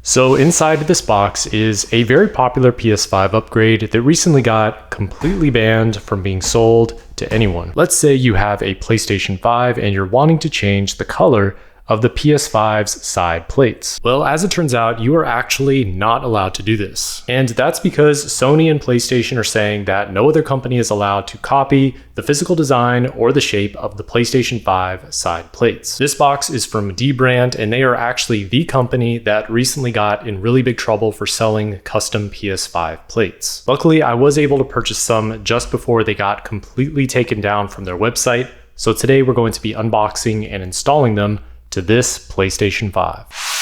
So inside this box is a very popular PS5 upgrade that recently got completely banned from being sold to anyone. Let's say you have a PlayStation 5 and you're wanting to change the color of the PS5's side plates. Well, as it turns out, you are actually not allowed to do this. And that's because Sony and PlayStation are saying that no other company is allowed to copy the physical design or the shape of the PlayStation 5 side plates. This box is from Dbrand, and they are actually the company that recently got in really big trouble for selling custom PS5 plates. Luckily, I was able to purchase some just before they got completely taken down from their website. So today we're going to be unboxing and installing them to this PlayStation 5.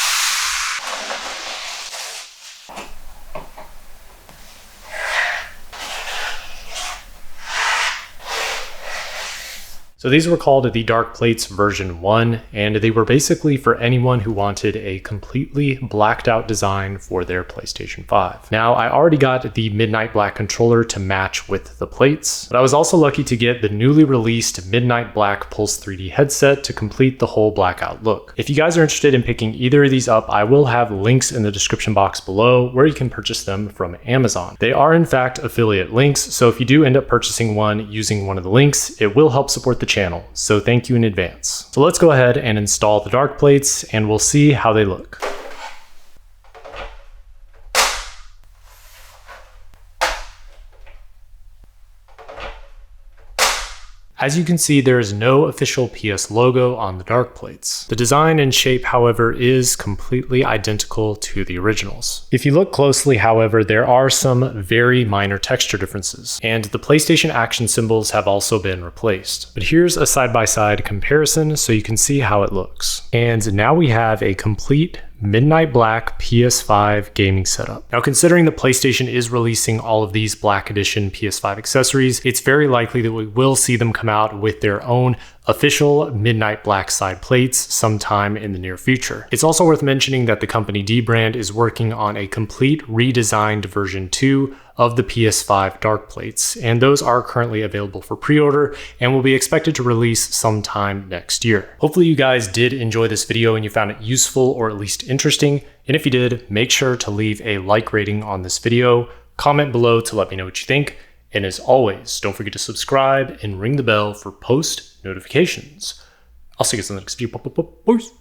So these were called the Dark Plates version 1, and they were basically for anyone who wanted a completely blacked out design for their PlayStation 5. Now, I already got the Midnight Black controller to match with the plates, but I was also lucky to get the newly released Midnight Black Pulse 3D headset to complete the whole blackout look. If you guys are interested in picking either of these up, I will have links in the description box below where you can purchase them from Amazon. They are in fact affiliate links, so if you do end up purchasing one using one of the links, it will help support the channel, so thank you in advance. So let's go ahead and install the dark plates and we'll see how they look. As you can see, there is no official PS logo on the dark plates. The design and shape, however, is completely identical to the originals. If you look closely, however, there are some very minor texture differences, and the PlayStation action symbols have also been replaced. But here's a side-by-side comparison so you can see how it looks. And now we have a complete Midnight Black PS5 gaming setup. Now, considering the PlayStation is releasing all of these Black Edition PS5 accessories, it's very likely that we will see them come out with their own official Midnight Black side plates sometime in the near future. It's also worth mentioning that the company Dbrand is working on a complete redesigned version 2 of the PS5 dark plates, and those are currently available for pre-order and will be expected to release sometime next year. Hopefully you guys did enjoy this video and you found it useful or at least interesting, and if you did, make sure to leave a like rating on this video, comment below to let me know what you think, and as always, don't forget to subscribe and ring the bell for post notifications. I'll see you guys in the next video. Peace.